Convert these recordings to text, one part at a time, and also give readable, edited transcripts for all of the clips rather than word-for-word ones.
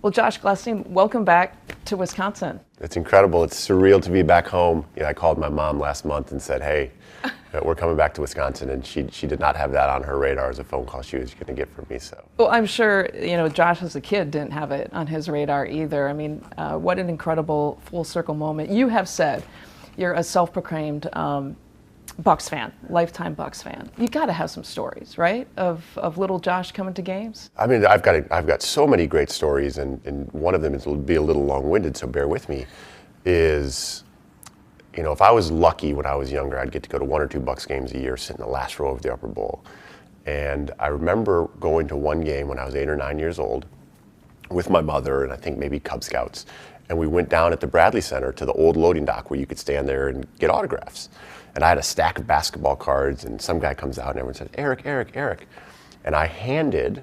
Well, Josh Glessing, welcome back to Wisconsin. It's incredible. It's surreal to be back home. I called my mom last month and said, hey, we're coming back to Wisconsin, and she did not have that on her radar as a phone call she was going to get from me. So. Well, I'm sure, Josh as a kid didn't have it on his radar either. I mean, what an incredible full circle moment. You have said you're a self-proclaimed Bucks fan, lifetime Bucks fan. You got to have some stories, right, of little Josh coming to games? I mean, I've got so many great stories, and one of them will be a little long-winded, so bear with me, is, if I was lucky when I was younger, I'd get to go to 1 or 2 Bucks games a year, sit in the last row of the upper bowl. And I remember going to one game when I was 8 or 9 years old with my mother and I think maybe Cub Scouts. And we went down at the Bradley Center to the old loading dock where you could stand there and get autographs. And I had a stack of basketball cards, and some guy comes out and everyone says, Eric, Eric, Eric. And I handed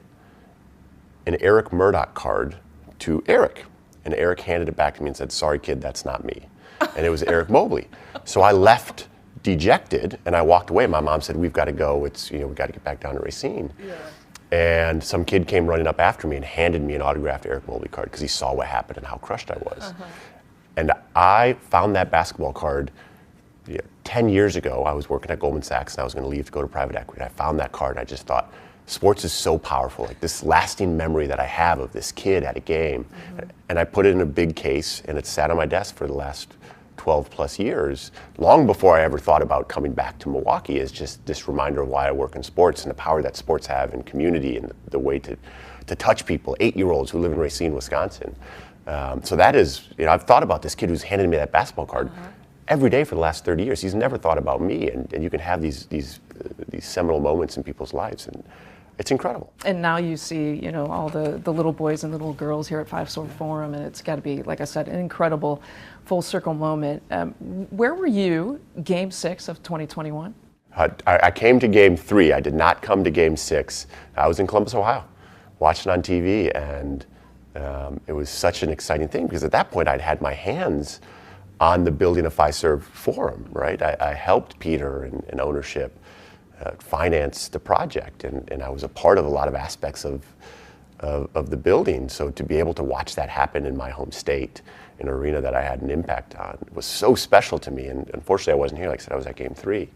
an Eric Murdoch card to Eric. And Eric handed it back to me and said, sorry, kid, that's not me. And it was Eric Mobley. So I left dejected and I walked away. My mom said, we've got to go. We've got to get back down to Racine. Yeah. And some kid came running up after me and handed me an autographed Eric Mobley card because he saw what happened and how crushed I was. Uh-huh. And I found that basketball card 10 years ago. I was working at Goldman Sachs and I was going to leave to go to private equity. I found that card and I just thought, sports is so powerful. Like this lasting memory that I have of this kid at a game. Mm-hmm. And I put it in a big case and it sat on my desk for the last 12 plus years, long before I ever thought about coming back to Milwaukee, is just this reminder of why I work in sports and the power that sports have in community and the way to touch people, 8-year-olds who live in Racine, Wisconsin. So that is, I've thought about this kid who's handed me that basketball card every day for the last 30 years. He's never thought about me, and you can have these seminal moments in people's lives, and it's incredible. And now you see, all the little boys and little girls here at Fiserv Forum, and it's got to be, like I said, an incredible full circle moment. Where were you Game 6 of 2021? I came to Game 3. I did not come to Game 6. I was in Columbus, Ohio, watching on TV, and it was such an exciting thing because at that point I'd had my hands on the building of Fiserv Forum, right? I helped Peter and ownership finance the project, and I was a part of a lot of aspects of the building. So to be able to watch that happen in my home state, in an arena that I had an impact on, was so special to me. And unfortunately, I wasn't here. Like I said, I was at Game 3,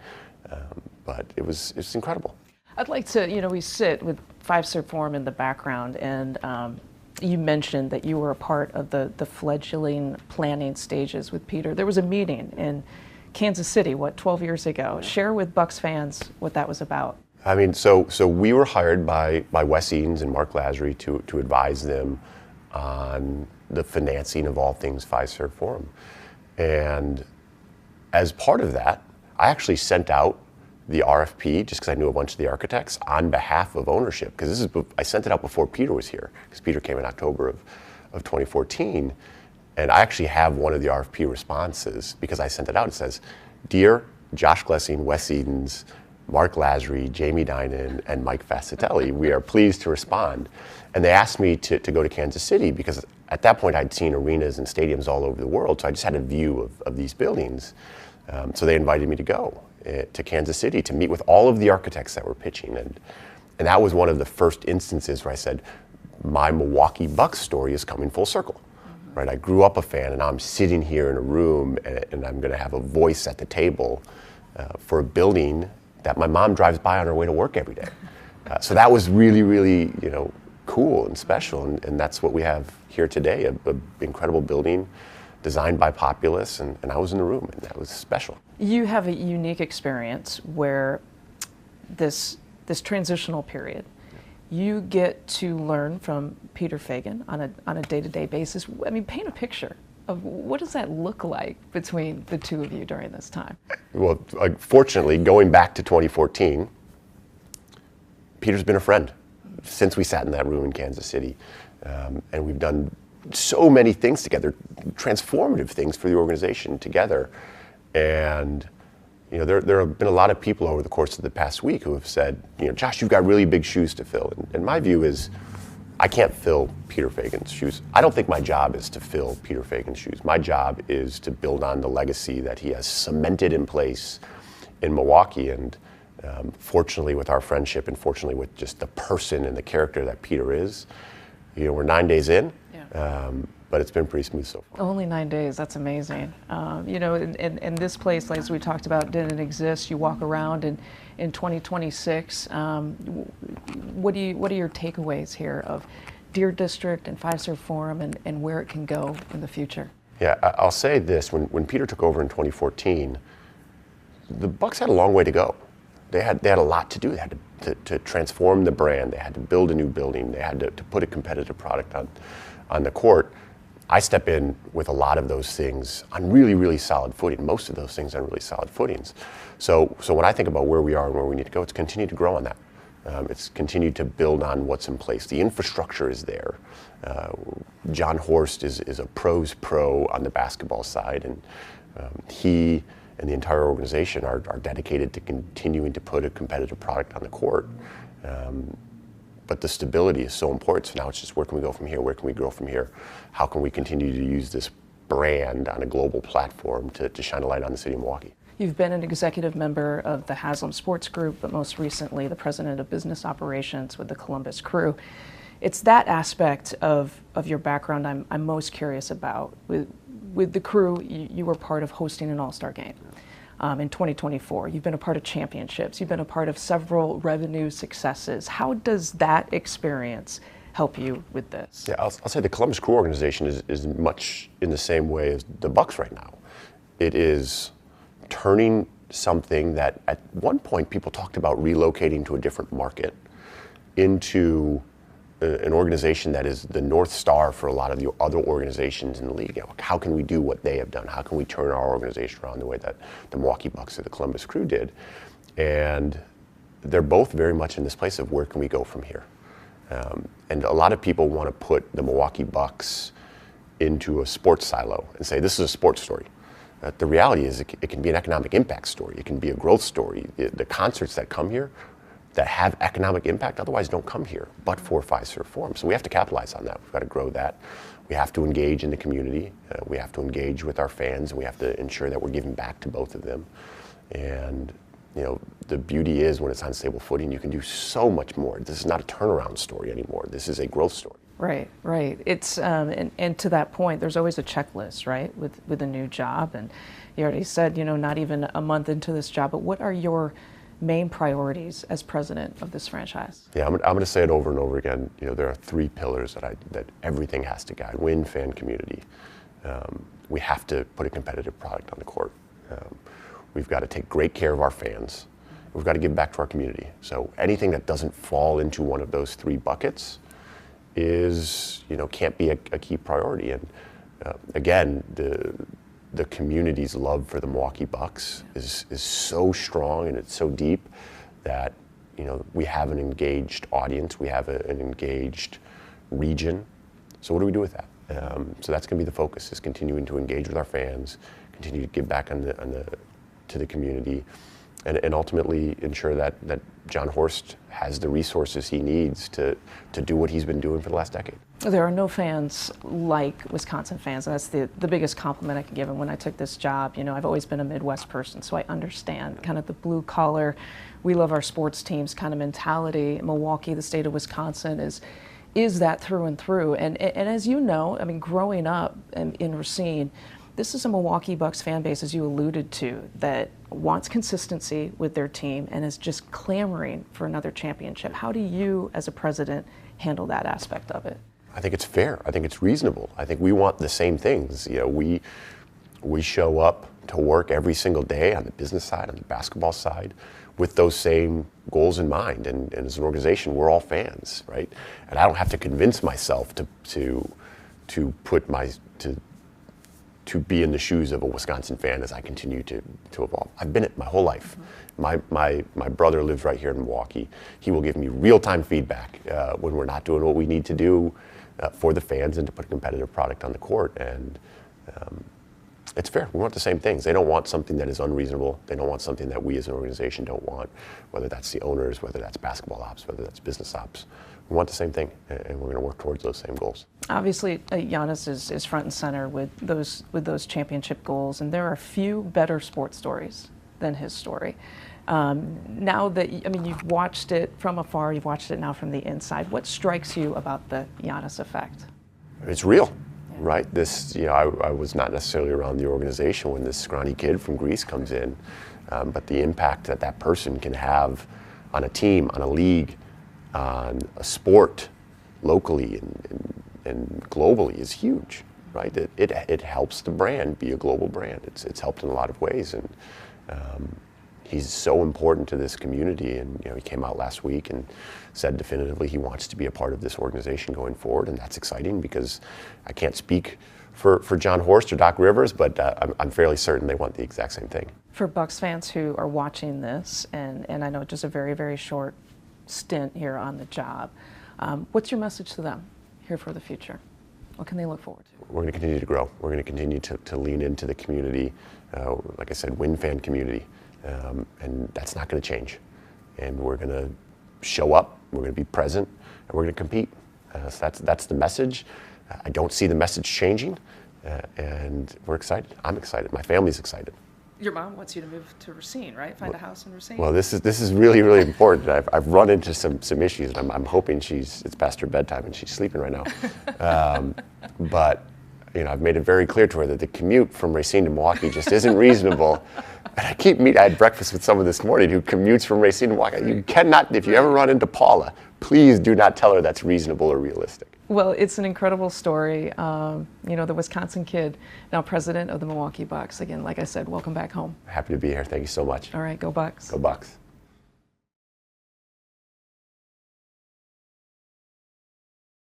but it was incredible. I'd like to, we sit with Fiserv Forum in the background, and you mentioned that you were a part of the fledgling planning stages with Peter. There was a meeting in Kansas City, 12 years ago. Share with Bucks fans what that was about. I mean, so we were hired by Wes Edens and Mark Lazary to advise them on the financing of all things Fiserv Forum. And as part of that, I actually sent out the RFP just because I knew a bunch of the architects on behalf of ownership. Because I sent it out before Peter was here, because Peter came in October of 2014. And I actually have one of the RFP responses because I sent it out. It says, Dear Josh Glessing, Wes Edens, Mark Lazary, Jamie Dinan, and Mike Fascitelli, we are pleased to respond. And they asked me to go to Kansas City because at that point I'd seen arenas and stadiums all over the world, so I just had a view of these buildings. So they invited me to go to Kansas City to meet with all of the architects that were pitching. And that was one of the first instances where I said, my Milwaukee Bucks story is coming full circle. Right, I grew up a fan, and now I'm sitting here in a room, and I'm going to have a voice at the table for a building that my mom drives by on her way to work every day. So that was really, really, cool and special, and that's what we have here today, a incredible building designed by Populous, and I was in the room, and that was special. You have a unique experience where this transitional period, you get to learn from Peter Feigin on a day-to-day basis. I mean, paint a picture of what does that look like between the two of you during this time? Well, fortunately, going back to 2014, Peter's been a friend since we sat in that room in Kansas City. And we've done so many things together, transformative things for the organization together. And there have been a lot of people over the course of the past week who have said, Josh, you've got really big shoes to fill. And my view is, I can't fill Peter Feigin's shoes. I don't think my job is to fill Peter Feigin's shoes. My job is to build on the legacy that he has cemented in place in Milwaukee. And fortunately, with our friendship, and fortunately with just the person and the character that Peter is, we're 9 days in. Yeah. But it's been pretty smooth so far. Only 9 days, that's amazing. You know, and this place, like as we talked about, didn't exist. You walk around in 2026. What are your takeaways here of Deer District and Fiserv Forum and where it can go in the future? Yeah, I'll say this, when Peter took over in 2014, the Bucks had a long way to go. They had a lot to do. They had to transform the brand. They had to build a new building. They had to put a competitive product on the court. I step in with a lot of those things on really, really solid footing, most of those things on really solid footings. So when I think about where we are and where we need to go, it's continue to grow on that. It's continue to build on what's in place. The infrastructure is there. John Horst is a pro's pro on the basketball side, and he and the entire organization are dedicated to continuing to put a competitive product on the court. But the stability is so important. So now it's just where can we go from here? Where can we grow from here? How can we continue to use this brand on a global platform to shine a light on the city of Milwaukee? You've been an executive member of the Haslam Sports Group, but most recently the president of business operations with the Columbus Crew. It's that aspect of your background I'm most curious about. With the Crew, you were part of hosting an all-star game in 2024. You've been a part of championships. You've been a part of several revenue successes. How does that experience help you with this? Yeah, I'll say the Columbus Crew organization is much in the same way as the Bucks right now. It is turning something that at one point people talked about relocating to a different market into an organization that is the North Star for a lot of the other organizations in the league. You know, how can we do what they have done? How can we turn our organization around the way that the Milwaukee Bucks or the Columbus Crew did? And they're both very much in this place of where can we go from here? And a lot of people want to put the Milwaukee Bucks into a sports silo and say, this is a sports story. The reality is it can be an economic impact story. It can be a growth story. The concerts that come here that have economic impact otherwise don't come here, but for Fiserv Forum. So we have to capitalize on that. We've got to grow that. We have to engage in the community. We have to engage with our fans, and we have to ensure that we're giving back to both of them. And you know, the beauty is when it's on stable footing, you can do so much more. This is not a turnaround story anymore. This is a growth story. Right, right. It's and to that point, there's always a checklist, right, with a new job. And you already said, you know, not even a month into this job, but what are your main priorities as president of this franchise? Yeah, I'm going to say it over and over again. You know, there are three pillars that everything has to guide. Win, fan, community. We have to put a competitive product on the court. We've got to take great care of our fans. We've got to give back to our community. So anything that doesn't fall into one of those three buckets is, you know, can't be a key priority. And again, the community's love for the Milwaukee Bucks is so strong and it's so deep that, you know, we have an engaged audience, we have an engaged region. So what do we do with that? So that's going to be the focus: is continuing to engage with our fans, continue to give back to the community, and ultimately ensure that John Horst has the resources he needs to do what he's been doing for the last decade. There are no fans like Wisconsin fans, and that's the biggest compliment I can give him. When I took this job, you know, I've always been a Midwest person, so I understand kind of the blue collar, we love our sports teams kind of mentality. Milwaukee, the state of Wisconsin, is that through and through. And as you know, I mean, growing up in Racine, this is a Milwaukee Bucks fan base, as you alluded to, that wants consistency with their team and is just clamoring for another championship. How do you, as a president, handle that aspect of it? I think it's fair. I think it's reasonable. I think we want the same things. You know, we show up to work every single day on the business side, on the basketball side, with those same goals in mind. And as an organization, we're all fans, right? And I don't have to convince myself to be in the shoes of a Wisconsin fan as I continue to evolve. I've been it my whole life. Mm-hmm. My brother lives right here in Milwaukee. He will give me real-time feedback when we're not doing what we need to do for the fans and to put a competitive product on the court. And it's fair. We want the same things. They don't want something that is unreasonable. They don't want something that we as an organization don't want, whether that's the owners, whether that's basketball ops, whether that's business ops. We want the same thing, and we're going to work towards those same goals. Obviously, Giannis is front and center with those championship goals, and there are few better sports stories than his story. Now that, I mean, you've watched it from afar, you've watched it now from the inside. What strikes you about the Giannis effect? It's real, right? This, I was not necessarily around the organization when this scrawny kid from Greece comes in, but the impact that that person can have on a team, on a league, on a sport, locally and globally is huge, right? It helps the brand be a global brand. It's helped in a lot of ways, and he's so important to this community. And he came out last week and said definitively he wants to be a part of this organization going forward, and that's exciting because I can't speak for John Horst or Doc Rivers, but I'm fairly certain they want the exact same thing. For Bucks fans who are watching this, and I know just a very, very short stint here on the job, what's your message to them here for the future? What can they look forward to? We're going to continue to grow. We're going to continue to lean into the community, like I said, Win fan community, and that's not going to change. And we're going to show up, we're going to be present, and we're going to compete. So that's the message. I don't see the message changing, and we're excited. I'm excited. My family's excited. Your mom wants you to move to Racine, right? Find a house in Racine. Well, this is really, really important. I've run into some issues, and I'm hoping it's past her bedtime and she's sleeping right now. But I've made it very clear to her that the commute from Racine to Milwaukee just isn't reasonable. And I had breakfast with someone this morning who commutes from Racine to Milwaukee. You cannot, if you ever run into Paula, please do not tell her that's reasonable or realistic. Well, it's an incredible story. The Wisconsin kid, now president of the Milwaukee Bucks. Again, like I said, welcome back home. Happy to be here. Thank you so much. All right, go Bucks. Go Bucks.